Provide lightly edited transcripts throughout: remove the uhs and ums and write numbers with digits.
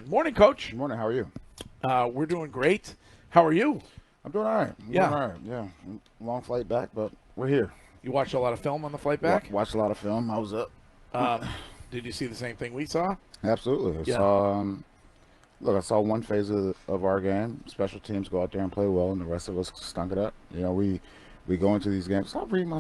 Morning, Coach. Good morning. How are you? We're doing great. How are you? I'm doing all right. Yeah. Long flight back, but we're here. You watched a lot of film on the flight back? Watched a lot of film. I was up. Did you see the same thing we saw? Absolutely. I saw one phase of our game. Special teams go out there and play well, and the rest of us stunk it up. We go into these games. Stop reading my.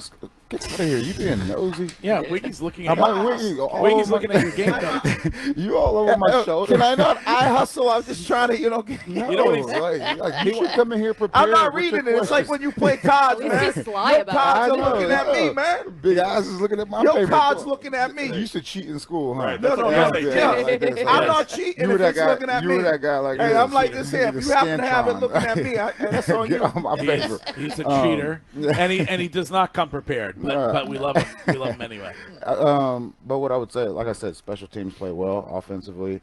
Get out of here. You being nosy. Yeah, Wiggy's looking at Wiggy's looking at your game notes. You all over my shoulder. Can I not eye hustle? I'm just trying to, get. No, You know what you should come in here prepared. I'm not with your reading it. It's like questions. when you play cards, man. He's sly Your about cards it. are looking at me, man. Big eyes is looking at my Your favorite cards book. looking at me. You used to cheat in school, huh? Right, No, that's no, what no. they Yeah. did. I'm not cheating You were if that it's guy. looking at You me. were that guy like Hey, this. I'm like this here. If you happen to have it Scantron. looking at me, that's on Get you. on my favorite. He's a cheater, and he does not come prepared. But we love him. We love him anyway. But what I would say, like I said, special teams play well offensively,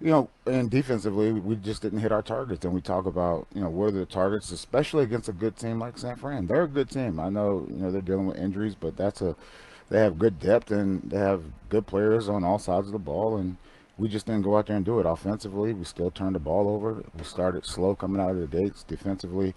and defensively, we just didn't hit our targets. And we talk about, what are the targets, especially against a good team like San Fran. They're a good team. I know, they're dealing with injuries, but they have good depth and they have good players on all sides of the ball. And we just didn't go out there and do it offensively. We still turned the ball over. We started slow coming out of the gates defensively.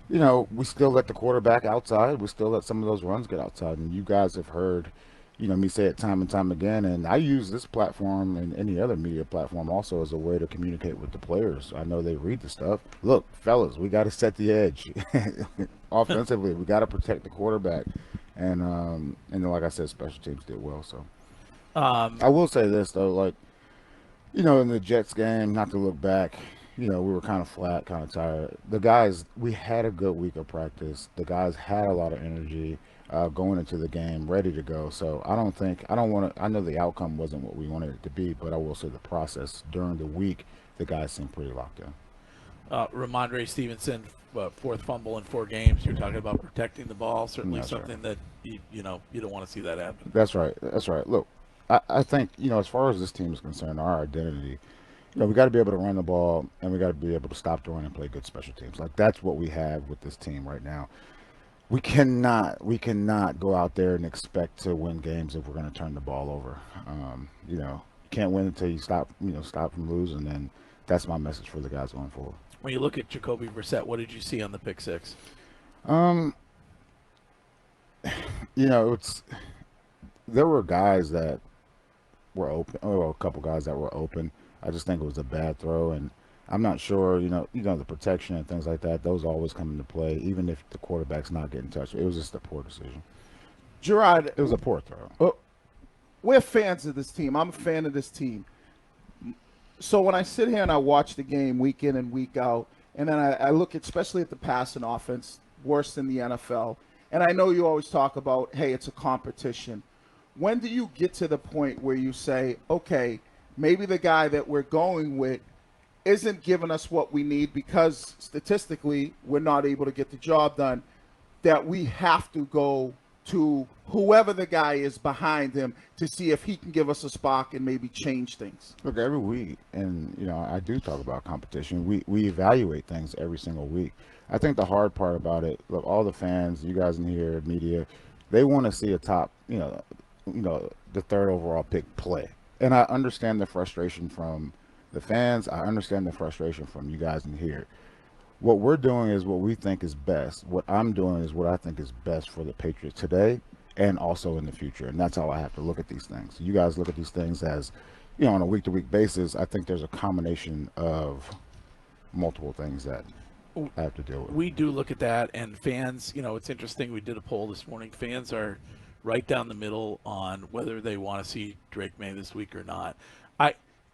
We still let the quarterback outside. We still let some of those runs get outside. And you guys have heard, me say it time and time again. And I use this platform and any other media platform also as a way to communicate with the players. I know they read the stuff. Look, fellas, we got to set the edge. Offensively, we got to protect the quarterback. And like I said, special teams did well. So I will say this, though, in the Jets game, not to look back, we were kind of flat, kind of tired. The guys, we had a good week of practice. The guys had a lot of energy going into the game, ready to go. So I know the outcome wasn't what we wanted it to be, but I will say the process during the week, the guys seemed pretty locked in. Ramondre Stevenson, fourth fumble in 4 games. You're talking about protecting the ball. Certainly That's something that you don't want to see that happen. That's right. Look, I think, as far as this team is concerned, our identity, we got to be able to run the ball, and we got to be able to stop the run and play good special teams. That's what we have with this team right now. We cannot go out there and expect to win games if we're going to turn the ball over. You can't win until you stop from losing, and that's my message for the guys going forward. When you look at Jacoby Brissett, what did you see on the pick six? There were guys that were open, a couple guys that were open. I just think it was a bad throw, and I'm not sure, the protection and things like that, those always come into play, even if the quarterback's not getting touched. It was just a poor decision. Jerod, It was a poor throw. we're fans of this team. I'm a fan of this team. So when I sit here and I watch the game week in and week out, and then I look especially at the passing offense, worse than the NFL, and I know you always talk about, hey, it's a competition. When do you get to the point where you say, okay, maybe the guy that we're going with isn't giving us what we need because statistically we're not able to get the job done, that we have to go to whoever the guy is behind him to see if he can give us a spark and maybe change things? Look, every week, and, I do talk about competition. We evaluate things every single week. I think the hard part about it, look, all the fans, you guys in here, media, they want to see a top, the third overall pick play. And I understand the frustration from the fans. I understand the frustration from you guys in here. What we're doing is what we think is best. What I'm doing is what I think is best for the Patriots today and also in the future. And that's how I have to look at these things. You guys look at these things as, on a week-to-week basis. I think there's a combination of multiple things that I have to deal with. We do look at that, and fans, it's interesting. We did a poll this morning. Fans are right down the middle on whether they want to see Drake May this week or not.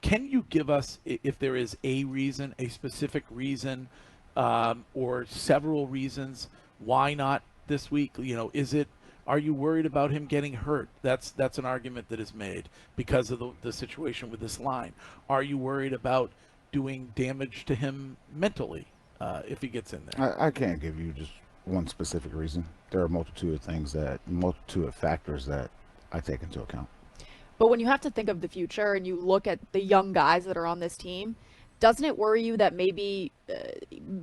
Can you give us, if there is a reason, a specific reason, or several reasons why not this week? Are you worried about him getting hurt? That's an argument that is made because of the situation with this line. Are you worried about doing damage to him mentally if he gets in there? I can't give you just one specific reason. There are a multitude of factors that I take into account. But when you have to think of the future and you look at the young guys that are on this team, doesn't it worry you that maybe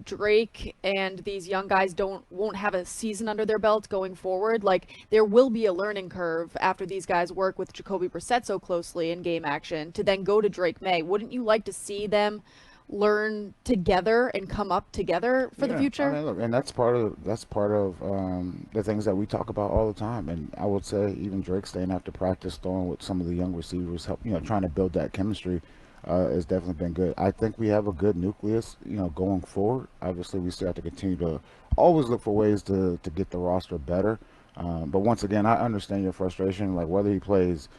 Drake and these young guys won't have a season under their belt going forward? Like, there will be a learning curve after these guys work with Jacoby Brissett so closely in game action to then go to Drake May. Wouldn't you like to see them learn together and come up together for the future? I mean, look, and that's part of the things that we talk about all the time. And I would say even Drake staying after practice, throwing with some of the young receivers, trying to build that chemistry. Has definitely been good. I think we have a good nucleus, going forward. Obviously, we still have to continue to always look for ways to get the roster better. But once again, I understand your frustration. Like whether he plays,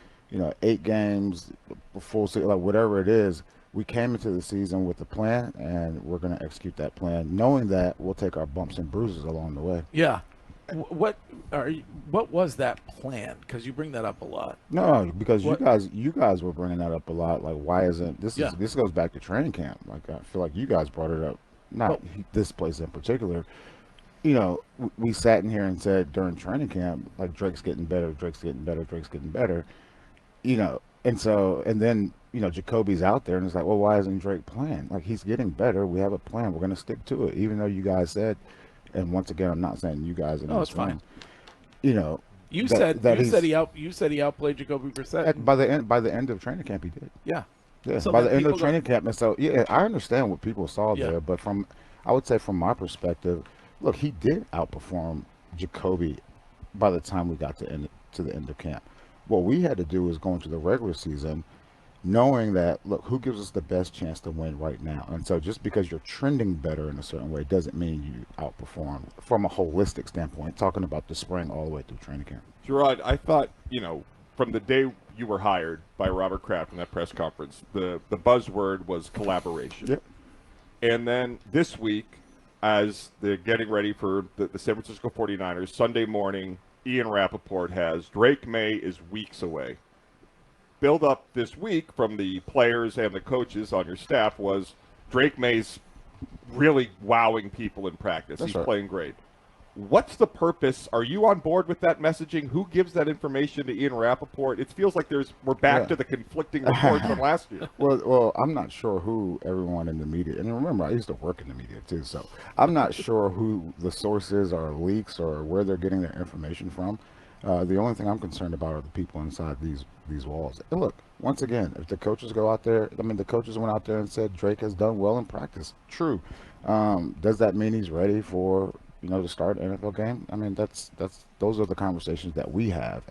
8 games, full season, like whatever it is, we came into the season with a plan, and we're going to execute that plan, knowing that we'll take our bumps and bruises along the way. Yeah. What was that plan? Because you bring that up a lot. No, because you guys were bringing that up a lot. Like, why isn't this? This goes back to training camp. Like, I feel like you guys brought it up, not this place in particular. We sat in here and said during training camp, like Drake's getting better, Drake's getting better, Drake's getting better. And then Jacoby's out there, and it's like, well, why isn't Drake playing? Like, he's getting better. We have a plan. We're going to stick to it, even though you guys said. And once again, I'm not saying you guys in this room. You said he outplayed Jacoby Brissett. By the end of training camp, he did. Yeah. Yeah. So by the end of training camp, and so I understand what people saw there, but I would say from my perspective, look, he did outperform Jacoby by the time we got to the end of camp. What we had to do was go into the regular season knowing that, look, who gives us the best chance to win right now? And so just because you're trending better in a certain way doesn't mean you outperform from a holistic standpoint, talking about the spring all the way through training camp. Jerod, I thought, from the day you were hired by Robert Kraft in that press conference, the buzzword was collaboration. Yep. And then this week, as they're getting ready for the San Francisco 49ers, Sunday morning, Ian Rappaport has Drake May is weeks away. Build up this week from the players and the coaches on your staff was Drake May's really wowing people in practice. He's playing great. What's the purpose? Are you on board with that messaging? Who gives that information to Ian Rappaport? It feels like we're back to the conflicting reports from last year. Well, I'm not sure who everyone in the media, and remember, I used to work in the media too, so I'm not sure who the sources or leaks or where they're getting their information from. The only thing I'm concerned about are the people inside these walls. And look, once again, if the coaches go out there, the coaches went out there and said Drake has done well in practice. True. Does that mean he's ready for to start an NFL game? Those are the conversations that we have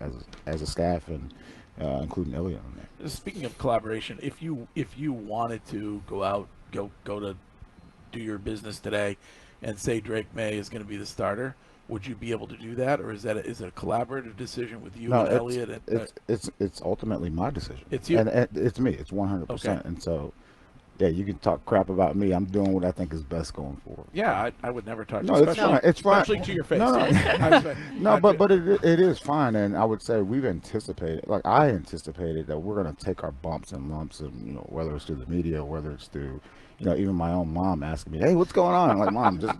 as a staff, and including Elliot on there. Speaking of collaboration, if you wanted to go to do your business today and say Drake May is going to be the starter, would you be able to do that, or is it a collaborative decision with you and Elliot? It's ultimately my decision. It's you. And it's me. It's 100%. Okay. And so, yeah, you can talk crap about me. I'm doing what I think is best going forward. Yeah, I would never talk. No, it's fine. It's fine. Especially to your face. No, but it is fine. And I would say we've anticipated, like I anticipated, that we're going to take our bumps and lumps, and whether it's through the media, whether it's through even my own mom asking me, "Hey, what's going on?" I'm like, "Mom, just."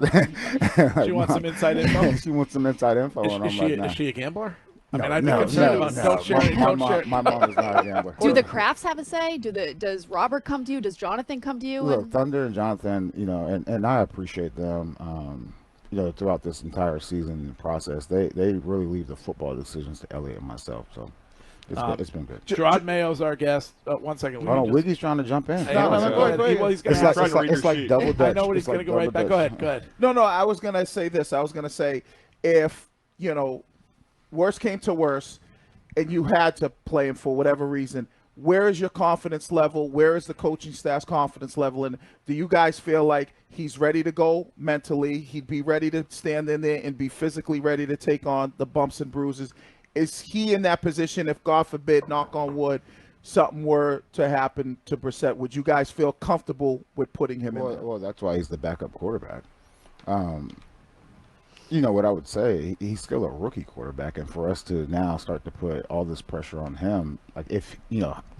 She wants some inside info. She wants some inside info. Is she a gambler? I'd be no, concerned about. Don't share. My mom is not a gambler. Do the Crafts have a say? Does Robert come to you? Does Jonathan come to you? Look, Thunder and Jonathan, and I appreciate them. Throughout this entire season process, they really leave the football decisions to Elliot and myself. So. It's been good. Jerod Mayo's our guest. 1 second. Oh, Wiggy's trying to jump in. Go ahead. Well, he's it's like double dutch. I know what he's going to go right back. Go ahead. No, I was going to say this. I was going to say, if, worst came to worst and you had to play him for whatever reason, where is your confidence level? Where is the coaching staff's confidence level? And do you guys feel like he's ready to go mentally? He'd be ready to stand in there and be physically ready to take on the bumps and bruises? Is he in that position if, God forbid, knock on wood, something were to happen to Brissett? Would you guys feel comfortable with putting him in there? Well, that's why he's the backup quarterback. What I would say, he's still a rookie quarterback, and for us to now start to put all this pressure on him, like if,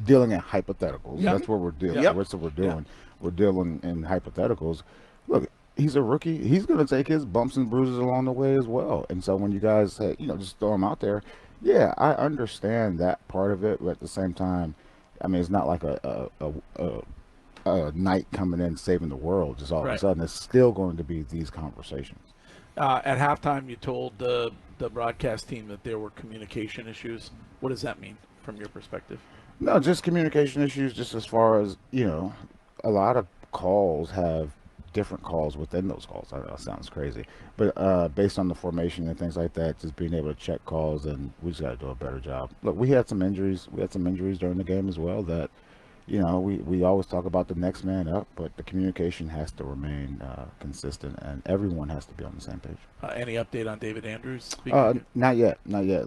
dealing in hypotheticals, that's what we're dealing. That's what we're doing. We're dealing in hypotheticals. Look, he's a rookie. He's going to take his bumps and bruises along the way as well. And so when you guys say, just throw him out there, yeah, I understand that part of it. But at the same time, it's not like a Knight coming in saving the world. Just all of Right. a sudden, it's still going to be these conversations. At halftime, you told the broadcast team that there were communication issues. What does that mean from your perspective? No, just communication issues. Just as far as a lot of calls have different calls within those calls. I know it sounds crazy, but based on the formation and things like that, just being able to check calls, and we just got to do a better job. Look, we had some injuries. We had some injuries during the game as well. That we always talk about the next man up, but the communication has to remain consistent, and everyone has to be on the same page. Any update on David Andrews? Not yet.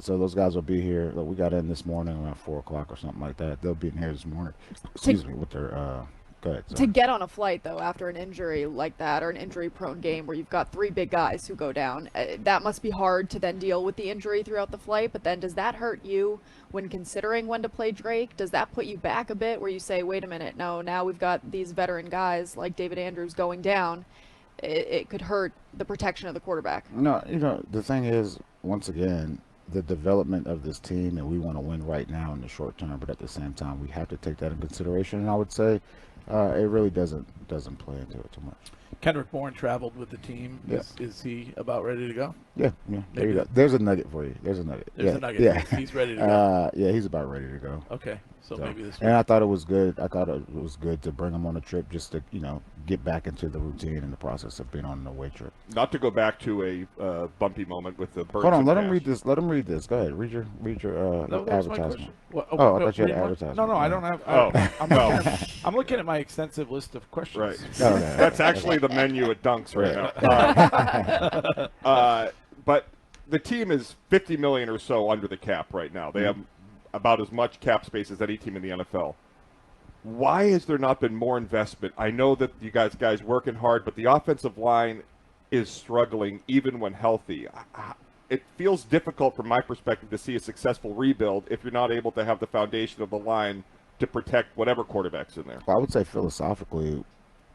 So those guys will be here. Look, we got in this morning around 4 o'clock or something like that. They'll be in here this morning. Excuse me, with their. Go ahead. To Sorry. get on a flight, though, after an injury like that, or an injury-prone game where you've got 3 big guys who go down, that must be hard to then deal with the injury throughout the flight. But then does that hurt you when considering when to play Drake? Does that put you back a bit where you say, wait a minute, no, now we've got these veteran guys like David Andrews going down. It could hurt the protection of the quarterback. No, the thing is, once again, the development of this team, and we want to win right now in the short term, but at the same time, we have to take that in consideration. And I would say it really doesn't play into it too much. Kendrick Bourne traveled with the team. Yeah. Is he about ready to go? Yeah. There you go. There's a nugget for you. There's a nugget. There's a nugget. Yeah. He's ready to go. Yeah, he's about ready to go. Okay. So maybe this week. And I thought it was good. I thought it was good to bring him on a trip just to, get back into the routine and the process of being on an away trip. Not to go back to a bumpy moment with the birds. Hold on, and let him cash. read this. Let him read this. Go ahead. Read your No, that was my advertisement. question. I no, thought you had read my- advertisement. No, I Yeah. don't have. Oh, I'm looking at my extensive list of questions. Right. Okay. That's actually the menu at Dunks right now. But the team is $50 million or so under the cap right now. They have about as much cap space as any team in the NFL. Why has there not been more investment? I know that you guys working hard, but the offensive line is struggling even when healthy. It feels difficult from my perspective to see a successful rebuild if you're not able to have the foundation of the line to protect whatever quarterback's in there. Well, I would say philosophically,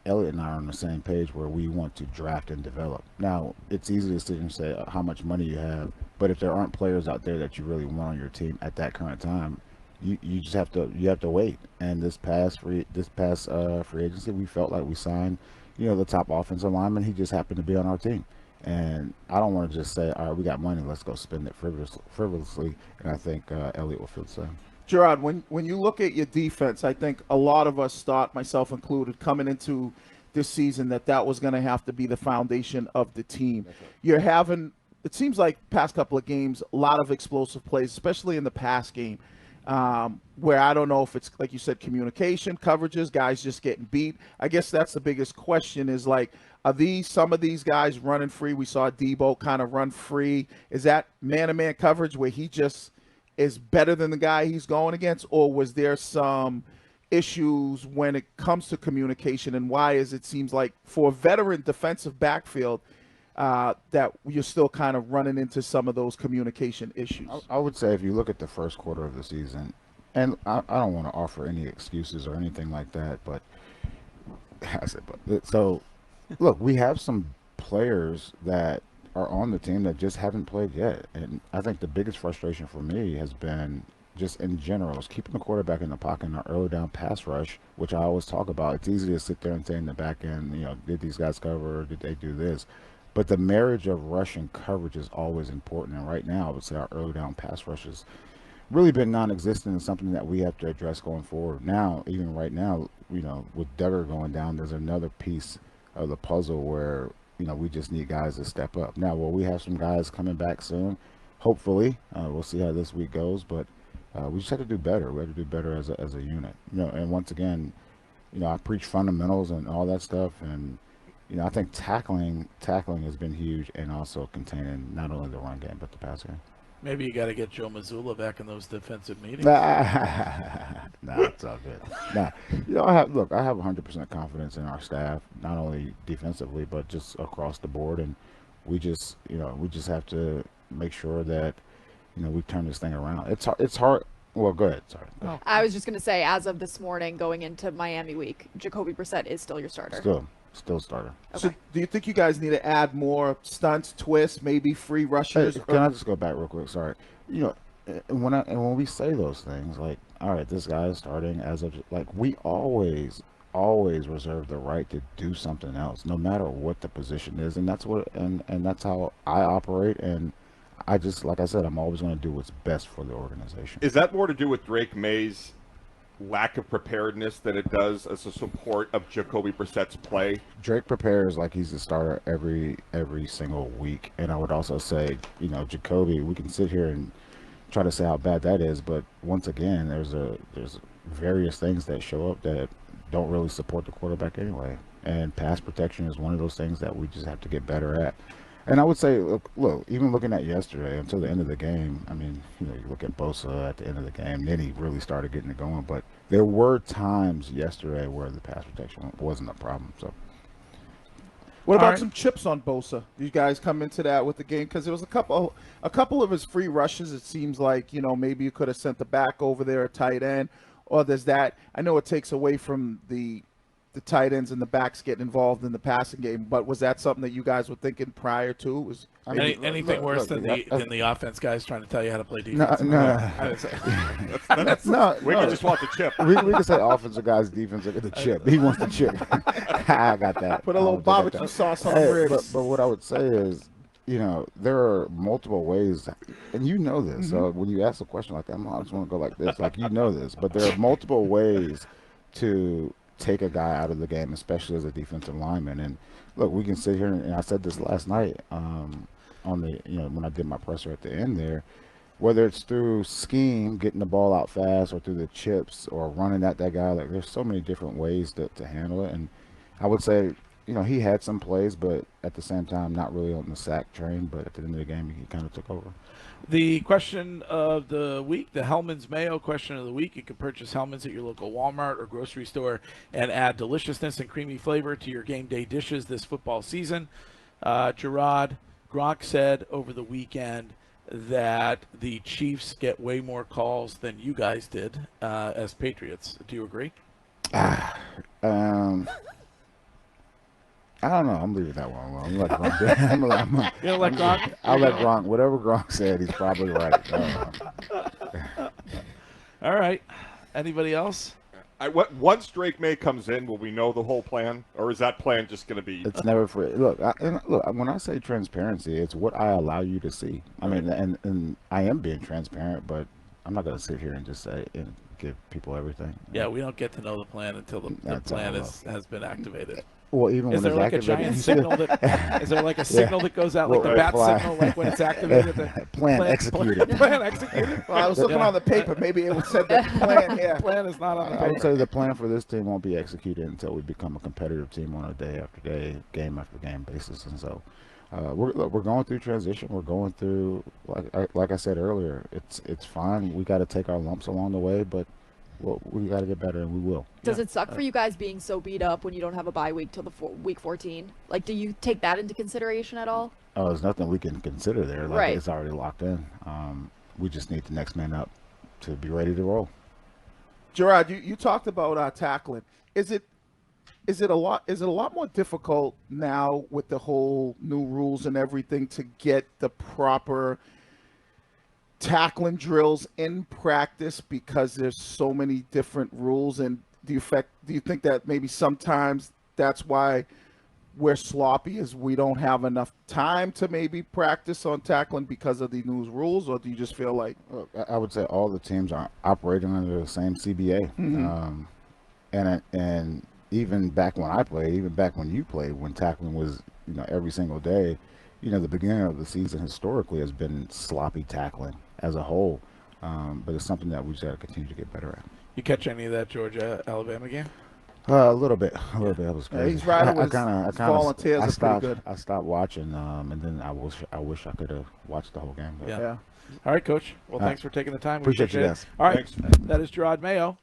Elliot and I are on the same page where we want to draft and develop. Now, it's easy to sit and say how much money you have, but if there aren't players out there that you really want on your team at that current time, you just have to wait. And this past free agency, we felt like we signed, the top offensive lineman. He just happened to be on our team. And I don't want to just say, all right, we got money, let's go spend it frivolously. And I think Elliot will feel the same. Jerod, when you look at your defense, I think a lot of us thought, myself included, coming into this season that was going to have to be the foundation of the team. You're having, it seems like past couple of games, a lot of explosive plays, especially in the pass game, where I don't know if it's, like you said, communication, coverages, guys just getting beat. I guess that's the biggest question is, like, are some of these guys running free? We saw Debo kind of run free. Is that man-to-man coverage where he just is better than the guy he's going against, or was there some issues when it comes to communication, and why is it seems like for a veteran defensive backfield that you're still kind of running into some of those communication issues? I would say if you look at the first quarter of the season, and I don't want to offer any excuses or anything like that, but so look, we have some players that are on the team that just haven't played yet. And I think the biggest frustration for me has been just in general is keeping the quarterback in the pocket in our early down pass rush, which I always talk about. It's easy to sit there and say in the back end, did these guys cover or did they do this? But the marriage of rush and coverage is always important. And right now, I would say our early down pass rush has really been non-existent and something that we have to address going forward. Now, even right now, with Duggar going down, there's another piece of the puzzle where we just need guys to step up. Now, will we have some guys coming back soon? Hopefully. We'll see how this week goes, but we just have to do better. We have to do better as a unit. And once again, I preach fundamentals and all that stuff, and I think tackling has been huge, and also containing not only the run game but the pass game. Maybe you got to get Joe Mazzulla back in those defensive meetings. Nah, it's all good. Nah, I have 100% confidence in our staff, not only defensively but just across the board, and we just have to make sure that we turn this thing around. It's hard. Well, go ahead. Sorry. Oh. I was just going to say, as of this morning, going into Miami week, Jacoby Brissett is still your starter. Still starter. So do you think you guys need to add more stunts, twists, maybe free rushers? Can I just go back real quick? Sorry. When we say those things, like, all right, this guy is starting as of, like, we always always reserve the right to do something else, no matter what the position is, and that's how I operate. And I just, like I said, I'm always going to do what's best for the organization. Is that more to do with Drake May's lack of preparedness than it does as a support of Jacoby Brissett's play? Drake prepares like he's the starter every single week, and I would also say, Jacoby. We can sit here and try to say how bad that is, but once again, there's various things that show up that don't really support the quarterback anyway, and pass protection is one of those things that we just have to get better at. And I would say, look, even looking at yesterday until the end of the game, I mean, you look at Bosa at the end of the game, then he really started getting it going. But there were times yesterday where the pass protection wasn't a problem. So, what about some chips on Bosa? You guys come into that with the game because there was a couple of his free rushes. It seems like maybe you could have sent the back over there, a tight end, or there's that. I know it takes away from the tight ends and the backs getting involved in the passing game, but was that something that you guys were thinking prior to? Was anything worse than the offense guys trying to tell you how to play defense? No. We just want the chip. We can say offensive guys, defensive, the chip. He wants the chip. I got that. Put a little barbecue sauce on the ribs. But what I would say is, there are multiple ways, and this. So when you ask a question like that, I just want to go like this, like this. But there are multiple ways to take a guy out of the game, especially as a defensive lineman. And look, we can sit here, and I said this last night on the, when I did my presser at the end there, whether it's through scheme, getting the ball out fast, or through the chips, or running at that guy. Like, there's so many different ways to handle it. And I would say, he had some plays, but at the same time, not really on the sack train. But at the end of the game, he kind of took over. The question of the week, the Hellman's Mayo question of the week. You can purchase Hellman's at your local Walmart or grocery store and add deliciousness and creamy flavor to your game day dishes this football season. Jerod, Gronk said over the weekend that the Chiefs get way more calls than you guys did as Patriots. Do you agree? I don't know. I'm leaving that one alone. Let Gronk. You don't like Gronk? I'll let Gronk. Whatever Gronk said, he's probably right. All right. Anybody else? Once Drake May comes in, will we know the whole plan, or is that plan just going to be? It's never free. Look, when I say transparency, it's what I allow you to see. I mean, and I am being transparent, but I'm not going to sit here and just say and give people everything. Yeah, we don't get to know the plan until the plan has been activated. Well, even is when there it's like activated, a giant signal that is there like a signal that goes out, like the bat signal, like when it's activated? Plan executed. Plan executed. Well, I was looking on the paper. Maybe it said that plan. Yeah, plan is not on the paper. I would say the plan for this team won't be executed until we become a competitive team on a day after day, game after game basis. And so, we're going through transition. We're going through, like I said earlier, it's fine. We got to take our lumps along the way, but we got to get better, and we will. Does it suck for you guys being so beat up when you don't have a bye week till week 14? Like, do you take that into consideration at all? Oh, there's nothing we can consider there. Like, right. It's already locked in. We just need the next man up to be ready to roll. Jerod, you talked about tackling. Is it a lot more difficult now with the whole new rules and everything to get the proper tackling drills in practice because there's so many different rules? And do you think that maybe sometimes that's why we're sloppy, is we don't have enough time to maybe practice on tackling because of the new rules? Or do you just feel like I would say all the teams are operating under the same CBA? And even back when I played, even back when you played, when tackling was every single day, the beginning of the season historically has been sloppy tackling as a whole, but it's something that we just got to continue to get better at. You catch any of that Georgia-Alabama game? A little bit. That was crazy. He's right. I volunteers are pretty good. I stopped watching, and then I wish I could have watched the whole game. Yeah. All right, Coach. Well, thanks for taking the time. Appreciate you guys. All right. Thanks. That is Jerod Mayo.